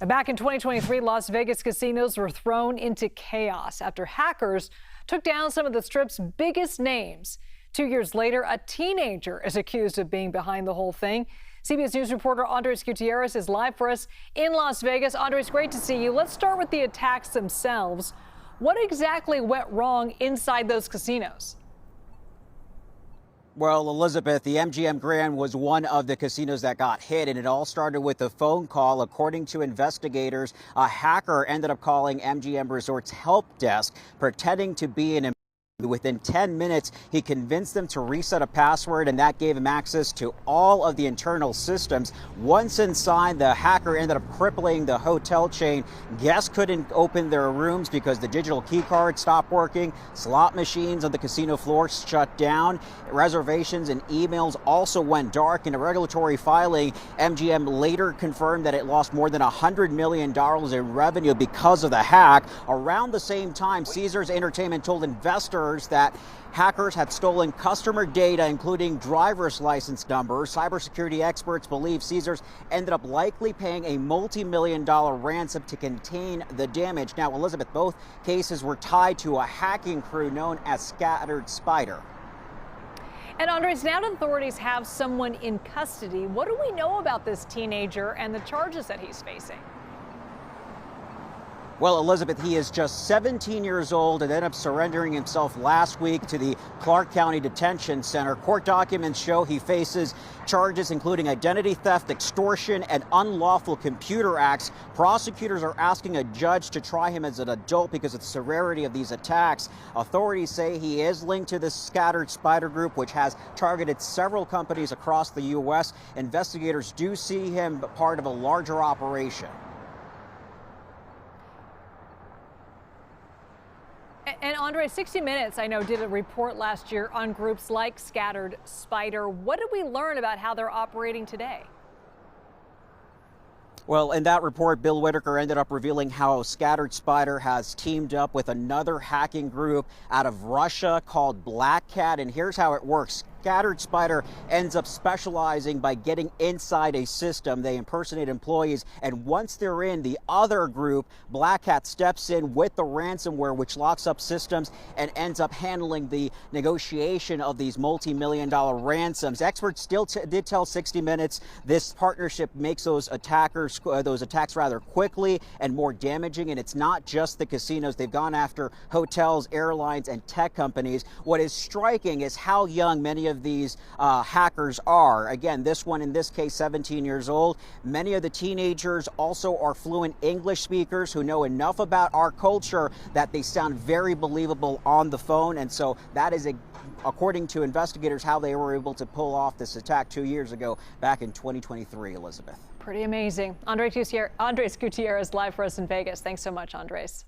Back in 2023, Las Vegas casinos were thrown into chaos after hackers took down some of the Strip's biggest names. 2 years later, a teenager is accused of being behind the whole thing. CBS News reporter Andres Gutierrez is live for us in Las Vegas. Andres, great to see you. Let's start with the attacks themselves. What exactly went wrong inside those casinos? Well, Elizabeth, the MGM Grand was one of the casinos that got hit, and it all started with a phone call. According to investigators, a hacker ended up calling MGM Resort's help desk, pretending to be an Within 10 minutes, he convinced them to reset a password, and that gave him access to all of the internal systems. Once inside, the hacker ended up crippling the hotel chain. Guests couldn't open their rooms because the digital key card stopped working. Slot machines on the casino floor shut down. Reservations and emails also went dark. In a regulatory filing, MGM later confirmed that it lost more than $100 million in revenue because of the hack. Around the same time, Caesars Entertainment told investors that hackers had stolen customer data, including driver's license numbers. Cybersecurity experts believe Caesars ended up likely paying a multi-million-dollar ransom to contain the damage. Now, Elizabeth, both cases were tied to a hacking crew known as Scattered Spider. And Andres, now that authorities have someone in custody, what do we know about this teenager and the charges that he's facing? Well, Elizabeth, he is just 17 years old and ended up surrendering himself last week to the Clark County Detention Center. Court documents show he faces charges including identity theft, extortion, and unlawful computer acts. Prosecutors are asking a judge to try him as an adult because of the severity of these attacks. Authorities say he is linked to the Scattered Spider group, which has targeted several companies across the U.S. Investigators do see him part of a larger operation. And Andre, 60 Minutes, I know, did a report last year on groups like Scattered Spider. What did we learn about how they're operating today? Well, in that report, Bill Whitaker ended up revealing how Scattered Spider has teamed up with another hacking group out of Russia called Black Cat. And here's how it works. Scattered Spider ends up specializing by getting inside a system. They impersonate employees, and once they're in, the other group, Black Cat, steps in with the ransomware, which locks up systems and ends up handling the negotiation of these multi-million-dollar ransoms. Experts still did tell 60 Minutes this partnership makes those attacks rather quickly and more damaging, and it's not just the casinos. They've gone after hotels, airlines, and tech companies. What is striking is how young many of these hackers are. Again, this one in this case, 17 years old. Many of the teenagers also are fluent English speakers who know enough about our culture that they sound very believable on the phone. And so that is, according to investigators, how they were able to pull off this attack 2 years ago, back in 2023, Elizabeth. Pretty amazing. Andres Gutierrez live for us in Vegas. Thanks so much, Andres.